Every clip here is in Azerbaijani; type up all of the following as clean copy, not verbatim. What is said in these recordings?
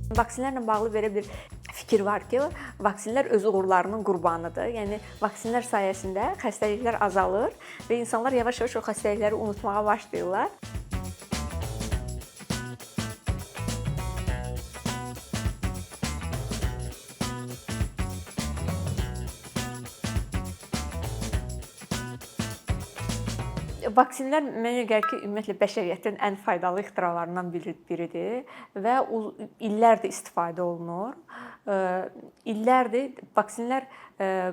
Vaksinlərlə bağlı belə bir fikir var ki, vaksinlər öz uğurlarının qurbanıdır. Yəni vaksinlər sayəsində xəstəliklər azalır və insanlar yavaş-yavaş o xəstəlikləri unutmağa başlayırlar. Vaksinlər mənə gəlir ki, ümumiyyətlə bəşəriyyətin ən faydalı ixtiralarından biridir və illərdir istifadə olunur. İllərdir vaksinlər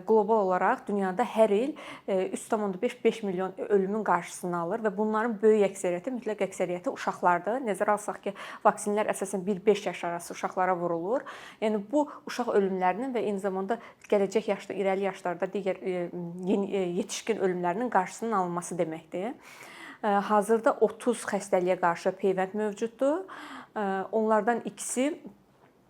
qlobal olaraq dünyada hər il 3,5 milyon ölümün qarşısını alır və bunların böyük əksəriyyəti, mütləq əksəriyyəti uşaqlardır. Nəzərə alsaq ki, vaksinlər əsasən 1-5 yaş arası uşaqlara vurulur. Yəni bu uşaq ölümlərinin və eyni zamanda gələcək yaşda, irəli yaşlarda digər yetişkin ölümlərinin qarşısının alınması deməkdir. Hazırda 30 xəstəliyə qarşı peyvənd mövcuddur. Onlardan ikisi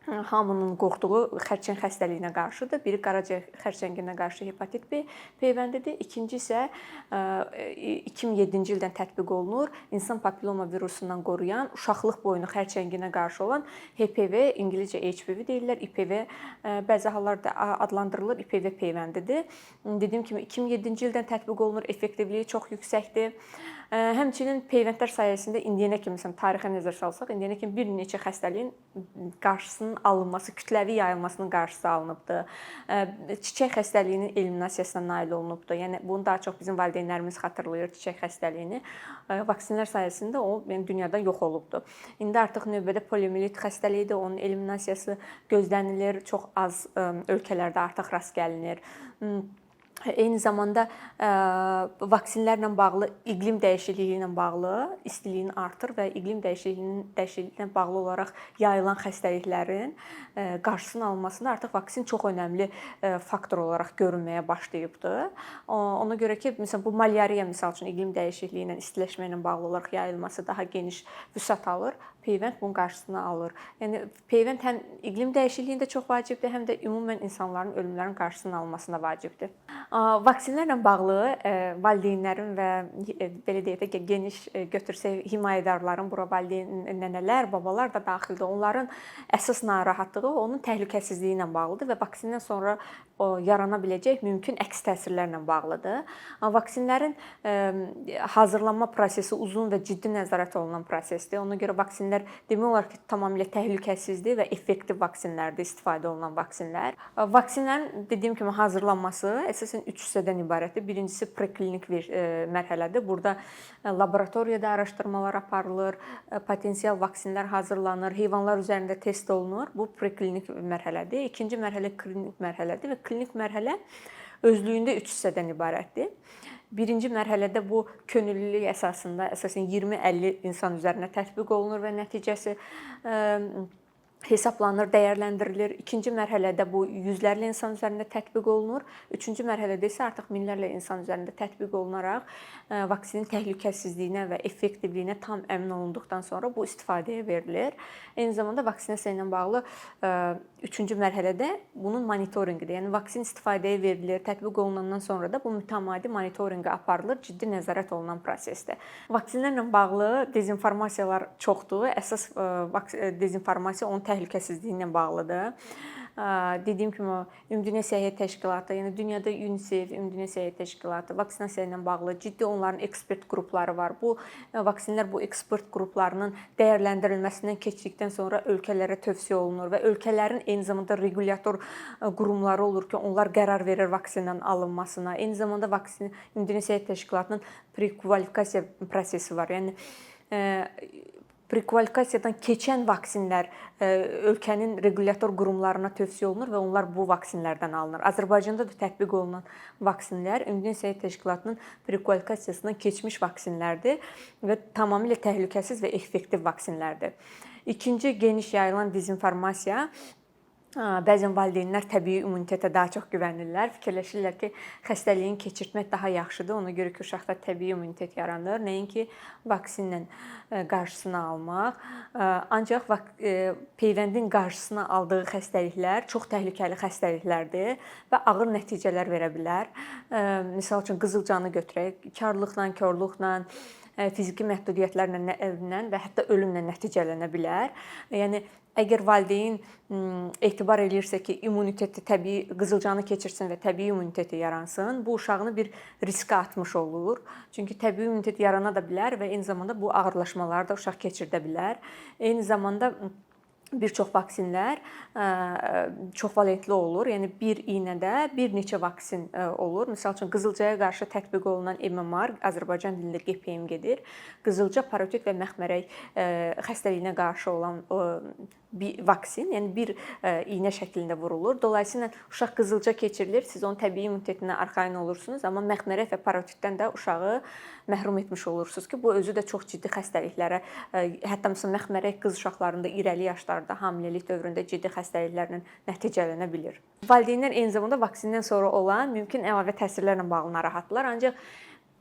hamının qorxduğu xərçəng xəstəliyinə qarşıdır. Biri qaraciyər xərçənginə qarşı hepatit B peyvəndidir. İkinci isə 2007-ci ildən tətbiq olunur. İnsan papilloma virusundan qoruyan, uşaqlıq boyunu xərçənginə qarşı olan HPV, İngiliscə HPV deyirlər, IPV bəzi hallarda adlandırılır, IPV peyvəndidir. Dediyim kimi 2007-ci ildən tətbiq olunur, effektivliyi çox yüksəkdir. Həmçinin peyvəndlər sayəsində indiyənə kimi tarixə nəzər salsaq, indiyənə kimi bir neçə xəstəliyin qarşısının alınması, kütləvi yayılmasının qarşısı alınıbdır. Çiçək xəstəliyinin eliminasiyasına nail olunubdur. Yəni bunu daha çox bizim valideynlərimiz xatırlayır, çiçək xəstəliyini. Vaksinlər sayəsində o dünyadan yox olubdur. İndi artıq növbədə poliomiyelit xəstəliyidir, onun eliminasiyası gözlənilir. Çox az ölkələrdə artıq rast gəlinir. Eyni zamanda vaksinlərlə bağlı iqlim dəyişikliyi ilə bağlı istiliyin artır və iqlim dəyişikliyinə bağlı olaraq yayılan xəstəliklərin qarşısının alınmasında artıq vaksin çox önəmli faktor olaraq görünməyə başlayıbdır. Ona görə ki, məsələn bu malyariya misal üçün iqlim dəyişikliyi ilə, istiləşmə ilə bağlı olaraq yayılması daha geniş vüsət alır. Peyvənd bunun qarşısını alır. Yəni peyvənd həm iqlim dəyişikliyində çox vacibdir, həm də ümumən insanların ölümlərin qarşısının alınmasında vacibdir. Vaksinlərlə bağlı valideynlərin və belə deyək də geniş götürsək himayədarların, bura valideyn nənələr, babalar da daxildir. Onların əsas narahatlığı onun təhlükəsizliyi ilə bağlıdır və vaksindən sonra yarana biləcək mümkün əks təsirlərlə bağlıdır. Vaksinlərin hazırlanma prosesi uzun və ciddi nəzarət olunan prosesdir. Ona görə vaksinlər demək olar ki, tamamilə təhlükəsizdir və effektiv vaksinlərdir istifadə olunan vaksinlər. Vaksinlərin dediyim kimi hazırlanması əsasən 3 hissədən ibarətdir. Birincisi preklinik mərhələdir. Burada laboratoriyada araşdırmalar aparılır, potensial vaksinlər hazırlanır, heyvanlar üzərində test olunur. Bu preklinik mərhələdir. İkinci mərhələ klinik mərhələdir və klinik mərhələ özlüyündə 3 hissədən ibarətdir. Birinci mərhələdə bu könüllülük əsasında əsasən 20-50 insan üzərinə tətbiq olunur və nəticəsi hesablanır, dəyərləndirilir. İkinci mərhələdə bu yüzlərlə insan üzərində tətbiq olunur. Üçüncü mərhələdə isə artıq minlərlə insan üzərində tətbiq olunaraq vaksinin təhlükəsizliyinə və effektivliyinə tam əmin olunduqdan sonra bu istifadəyə verilir. Eyni zamanda vaksinasiya ilə bağlı üçüncü mərhələdə bunun monitorinqidir. Yəni vaksin istifadəyə verilir, tətbiq olunandan sonra da bu mütəmadi monitorinqi aparılır, ciddi nəzarət olunan prosesdir. Vaksinlərlə bağlı dezinformasiyalar çoxdur. Əsas dezinformasiya onun təhlükəsizliyi ilə bağlıdır. Dediyim kimi Ümumdünya Səhiyyə Təşkilatı, yəni dünyada UNICEF, Ümumdünya Səhiyyə Təşkilatı vaksinasiya ilə bağlı ciddi onların ekspert qrupları var. Bu vaksinlər bu ekspert qruplarının dəyərləndirilməsindən keçdikdən sonra ölkələrə tövsiyə olunur və ölkələrin eyni zamanda regulyator qurumları olur ki, onlar qərar verir vaksindən alınmasına. Eyni zamanda Ümumdünya Səhiyyə Təşkilatının prekvalifikasiya prosesi var. Yəni prekvalifikasiyadan keçən vaksinlər ölkənin regulyator qurumlarına tövsiyə olunur və onlar bu vaksinlərdən alınır. Azərbaycanda da tətbiq olunan vaksinlər Ümumdünya Səhiyyə Təşkilatının prekvalifikasiyasından keçmiş vaksinlərdir və tamamilə təhlükəsiz və effektiv vaksinlərdir. İkinci geniş yayılan dezinformasiya bəzən valideynlər təbii immunitetə daha çox güvənirlər. Fikirləşirlər ki, xəstəliyin keçirtmək daha yaxşıdır. Ona görə ki, uşaqda təbii immunitet yaranır. Nəinki vaksinlə qarşısını almaq. Ancaq peyvəndin qarşısını aldığı xəstəliklər çox təhlükəli xəstəliklərdir və ağır nəticələr verə bilər. Məsəl üçün qızılcanı götürək. Karlıqla, korluqla fiziki məhdudiyyətlərlə və hətta ölümlə nəticələnə bilər. Yəni əgər valideyn etibar eləyirsə ki, immuniteti təbii qızılcanı keçirsin və təbii immuniteti yaransın, bu uşağını bir riskə atmış olur. Çünki təbii immunitet yarana da bilər və eyni zamanda bu ağırlaşmaları da uşaq keçirdə bilər. Eyni zamanda bir çox vaksinlər çoxvalentli olur. Yəni bir iynədə bir neçə vaksin olur. Məsəl üçün qızılcaya qarşı tətbiq olunan MMR, Azərbaycan dilində GPM gedir. Qızılca, parotit və məxmərək xəstəliyinə qarşı olan bir vaksin, yəni bir iynə şəklində vurulur. Dolayısıyla uşaq qızılca keçirilir, siz onun təbii immunitetinə arxayın olursunuz, amma məxmərək və parotitdən də uşağı məhrum etmiş olursunuz ki, bu özü də çox ciddi xəstəliklərə, hətta məsələn məxmərək qız uşaqlarında irəli yaşlarda, hamiləlik dövründə ciddi xəstəliklərlə nəticələnə bilər. Valideynlər eyni zamanda vaksindən sonra olan mümkün əlavə təsirlərlə bağlı narahatdırlar, ancaq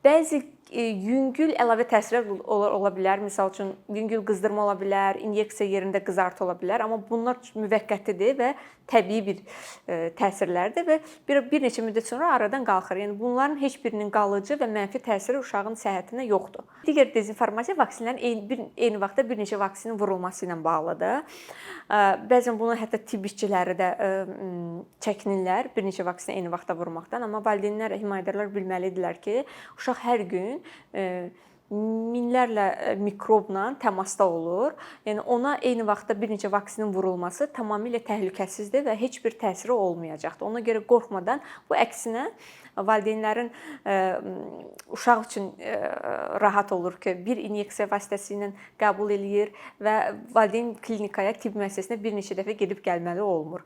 bəzi yüngül əlavə təsirlər ola bilər. Məsəl üçün yüngül qızdırma ola bilər, inyeksiya yerində qızartı ola bilər, amma bunlar müvəqqətidir və təbii bir təsirlərdir və bir neçə müddət sonra aradan qalxır. Yəni bunların heç birinin qalıcı və mənfi təsiri uşağın səhhətinə yoxdur. Digər dezinformasiya vaksinlərin eyni vaxtda bir neçə vaksinin vurulması ilə bağlıdır. Bəzən bunu hətta tibb işçiləri də çəkinirlər bir neçə vaksini eyni vaxtda vurmaqdan, amma valideynlər, himayədarlar bilməlidirlər ki, uşaq hər gün minlərlə mikrobla təmasda olur. Yəni ona eyni vaxtda bir neçə vaksinin vurulması tamamilə təhlükəsizdir və heç bir təsiri olmayacaqdır. Ona görə qorxmadan, bu əksinə valideynlərin uşaq üçün rahat olur ki, bir inyeksiya vasitəsilə qəbul eləyir və valideyn klinikaya, tibb müəssisəsinə bir neçə dəfə gedib gəlməli olmur.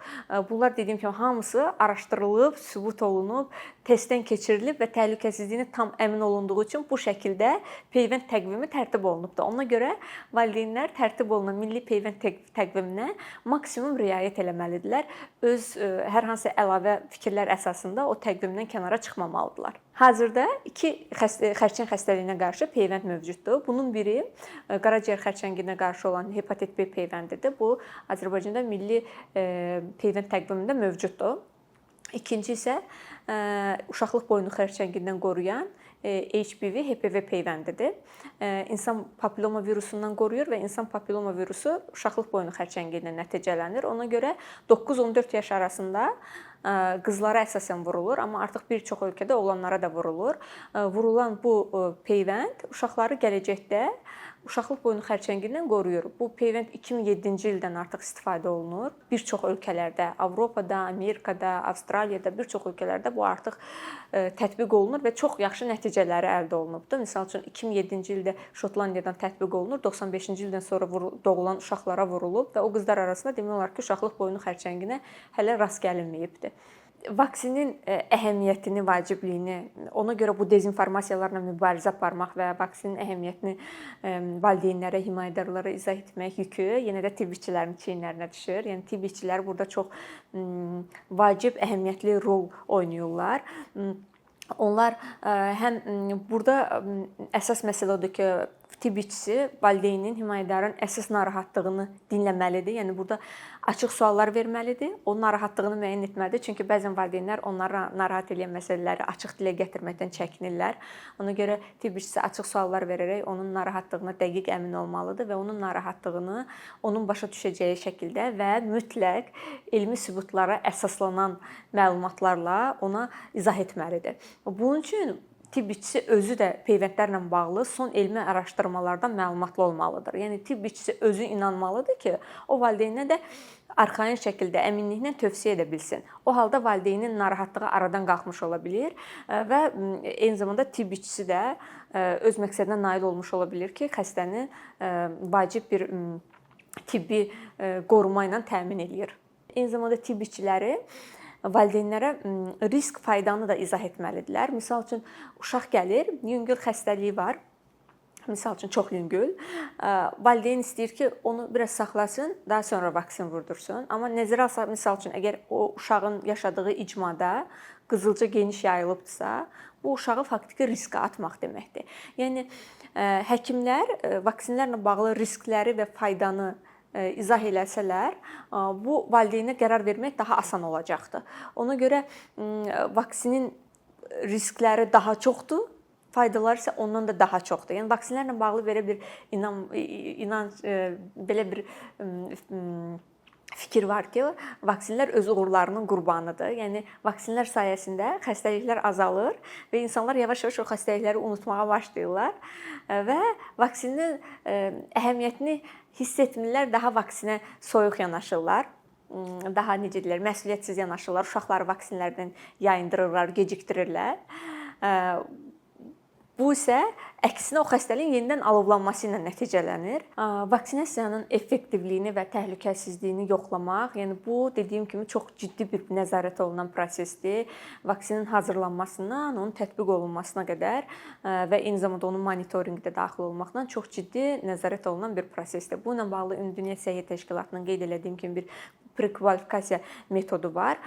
Bunlar dediyim kimi hamısı araşdırılıb, sübut olunub, testdən keçirilib və təhlükəsizliyinə tam əmin olunduğu üçün bu şəkildə peyvənd təqvimi tərtib olunubdur. Ona görə valideynlər tərtib olunan milli peyvənd təqviminə maksimum riayət eləməlidirlər. Öz hər hansı əlavə fikirlər əsasında o təqvimdən kənara çıxmamalıdırlar. Hazırda 2 xərçəng xəstəliyinə qarşı peyvənd mövcuddur. Bunun biri qaraciyər xərçənginə qarşı olan hepatit B peyvəndidir. Bu Azərbaycanda milli peyvənd təqvimində mövcuddur. İkinci isə uşaqlıq boynu xərçəngindən qoruyan HPV, HPV peyvəndidir. İnsan papilloma virusundan qoruyur və insan papilloma virusu uşaqlıq boynu xərçəngindən nəticələnir. Ona görə 9-14 yaş arasında qızlara əsasən vurulur, amma artıq bir çox ölkədə oğlanlara da vurulur. Vurulan bu peyvənd uşaqları gələcəkdə uşaqlıq boynu xərçəngindən qoruyur. Bu peyvənd 2007-ci ildən artıq istifadə olunur. Bir çox ölkələrdə, Avropada, Amerikada, Avstraliyada, bir çox ölkələrdə bu artıq tətbiq olunur və çox yaxşı nəticələri əldə olunubdur. Məsəl üçün 2007-ci ildə Şotlandiyadan tətbiq olunur, 95-ci ildən sonra doğulan uşaqlara vurulub və o qızlar arasında demək olar ki, uşaqlıq boynu xərçənginə hələ rast gəlinməyibdir. Vaksinin əhəmiyyətini, vacibliyini, ona görə bu dezinformasiyalarla mübarizə aparmaq və vaksinin əhəmiyyətini valideynlərə, himayədarlara izah etmək yükü yenə də tibb işçilərinin çiyinlərinə düşür. Yəni tibb işçiləri burada çox vacib, əhəmiyyətli rol oynayırlar. Onlar həm burada əsas məsələ odur ki, tibb işçisi valideynin, himayədarın əsas narahatlığını dinləməlidir. Yəni burada açıq suallar verməlidir, onun narahatlığını müəyyən etməlidir. Çünki bəzən valideynlər onları narahat edən məsələləri açıq dilə gətirməkdən çəkinirlər. Ona görə tibb işçisi açıq suallar verərək onun narahatlığına dəqiq əmin olmalıdır və onun narahatlığını onun başa düşəcəyi şəkildə və mütləq elmi sübutlara əsaslanan məlumatlarla ona izah etməlidir. Bunun üçün tibb işçisi özü də peyvəndlərlə bağlı son elmi araşdırmalardan məlumatlı olmalıdır. Yəni tibb işçisi özü inanmalıdır ki, o valideynə də arxayın şəkildə əminliklə tövsiyə edə bilsin. O halda valideynin narahatlığı aradan qalxmış ola bilər və eyni zamanda tibb işçisi də öz məqsədinə nail olmuş ola bilər ki, xəstəni vacib bir tibbi qoruma ilə təmin eləyir. Eyni zamanda tibb işçiləri valideynlərə risk faydanı da izah etməlidirlər. Məsəl üçün uşaq gəlir, yüngül xəstəliyi var. Misal üçün çox yüngül. Valideyn istəyir ki, onu biraz saxlasın, daha sonra vaksin vurdursun. Amma nəzərə alsaq, misal üçün əgər o uşağın yaşadığı icmada qızılca geniş yayılıbdırsa, bu uşağı faktiki riskə atmaq deməkdir. Yəni həkimlər vaksinlərlə bağlı riskləri və faydanı izah eləsələr, bu valideynə qərar vermək daha asan olacaqdır. Ona görə vaksinin riskləri daha çoxdur, faydaları isə ondan da daha çoxdur. Yəni vaksinlərlə bağlı belə bir inanc, belə bir fikir var ki, vaksinlər öz uğurlarının qurbanıdır. Yəni vaksinlər sayəsində xəstəliklər azalır və insanlar yavaş-yavaş o xəstəlikləri unutmağa başlayırlar və vaksinin əhəmiyyətini hiss etmirlər, daha vaksinə soyuq yanaşırlar. Daha necə deyirlər, məsuliyyətsiz yanaşırlar, uşaqları vaksinlərdən yayındırırlar, gecikdirirlər. Bu isə əksinə o xəstəliyin yenidən alovlanması ilə nəticələnir. Vaksinasiyanın effektivliyini və təhlükəsizliyini yoxlamaq, yəni bu dediyim kimi çox ciddi bir nəzarət olunan prosesdir. Vaksinin hazırlanmasından, onun tətbiq olunmasına qədər və eyni zamanda onun monitorinqdə daxil olmaqla çox ciddi nəzarət olunan bir prosesdir. Bu ilə bağlı Ümumdünya Səhiyyə Təşkilatının qeyd etdiyim kimi bir prekvalifikasiya metodu var.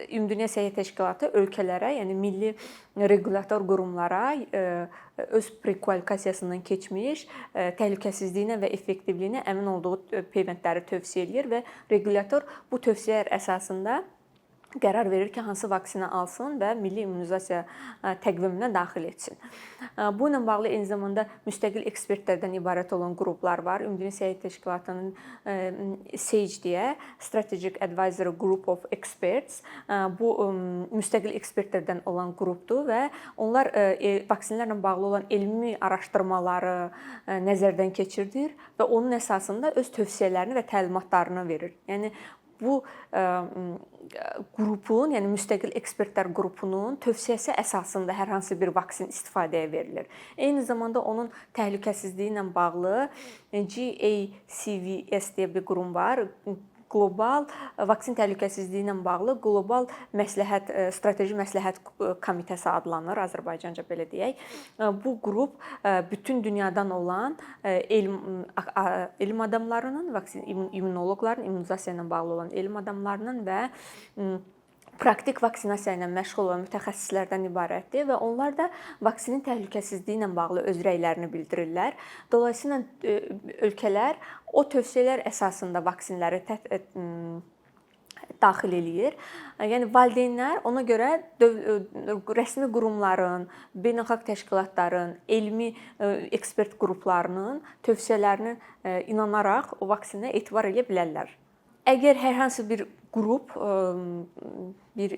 Ümumdünya Səhiyyə Təşkilatı ölkələrə, yəni milli requlator qurumlara öz prekvalifikasiyasından keçmiş, təhlükəsizliyinə və effektivliyinə əmin olduğu peyvəndləri tövsiyə edir və requlator bu tövsiyələr əsasında qərar verir ki, hansı vaksini alsın və milli immunizasiya təqviminə daxil etsin. Bu ilə bağlı eyni zamanda müstəqil ekspertlərdən ibarət olan qruplar var. Ümumdünya Səhiyyə Təşkilatının SAGE deyə Strategic Advisory Group of Experts bu müstəqil ekspertlərdən olan qrupdur və onlar vaksinlərlə bağlı olan elmi araşdırmaları nəzərdən keçirdir və onun əsasında öz tövsiyələrini və təlimatlarını verir. Yəni bu qrupun, yəni müstəqil ekspertlər qrupunun tövsiyəsi əsasında hər hansı bir vaksin istifadəyə verilir. Eyni zamanda onun təhlükəsizliyi ilə bağlı GACVS deyə bir qurum var. Qlobal vaksin təhlükəsizliyi ilə bağlı qlobal məsləhət, strateji məsləhət komitəsi adlanır, Azərbaycanca belə deyək. Bu qrup bütün dünyadan olan elm adamlarının, vaksin immunoloqların, immunizasiya ilə bağlı olan elm adamlarının və praktik vaksinasiya ilə məşğul olan mütəxəssislərdən ibarətdir və onlar da vaksinin təhlükəsizliyi ilə bağlı öz rəylərini bildirirlər. Dolayısıyla ölkələr o tövsiyələr əsasında vaksinləri daxil eləyir. Yəni valideynlər ona görə rəsmi qurumların, beynəlxalq təşkilatların, elmi ekspert qruplarının tövsiyələrinə inanaraq o vaksinə etibar edə bilərlər. Əgər hər hansı bir qrup bir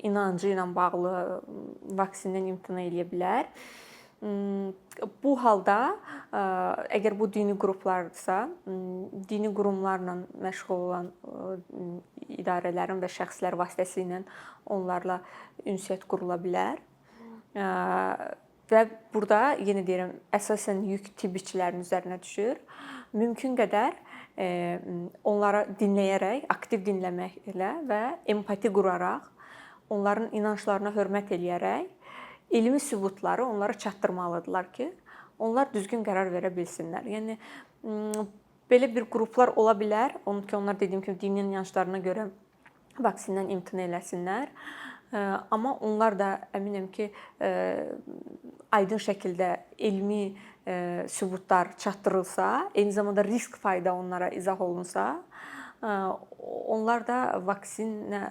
inancı ilə bağlı vaksindən imtina edə bilər. Bu halda əgər bu dini qruplardırsa, dini qurumlarla məşğul olan idarələrin və şəxslər vasitəsilə onlarla ünsiyyət qurula bilər. Və burada yenə deyirəm, əsasən yük tibbiçilərin üzərinə düşür. Mümkün qədər onlara dinləyərək, aktiv dinləməklə və empati quraraq, onların inanclarına hörmət eləyərək elmi sübutları onlara çatdırmalıdırlar ki, onlar düzgün qərar verə bilsinlər. Yəni belə bir qruplar ola bilər, onlar dediyim kimi dini inanclarına görə vaksindən imtina eləsinlər. Amma onlar da əminəm ki, aydın şəkildə elmi sübutlar çatdırılsa, eyni zamanda risk fayda onlara izah olunsa, onlar da vaksinə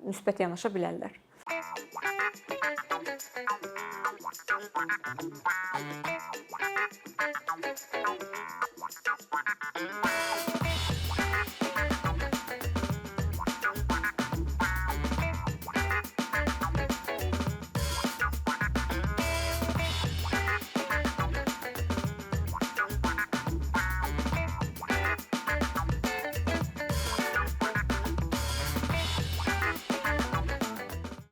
müsbət yanaşa bilərlər.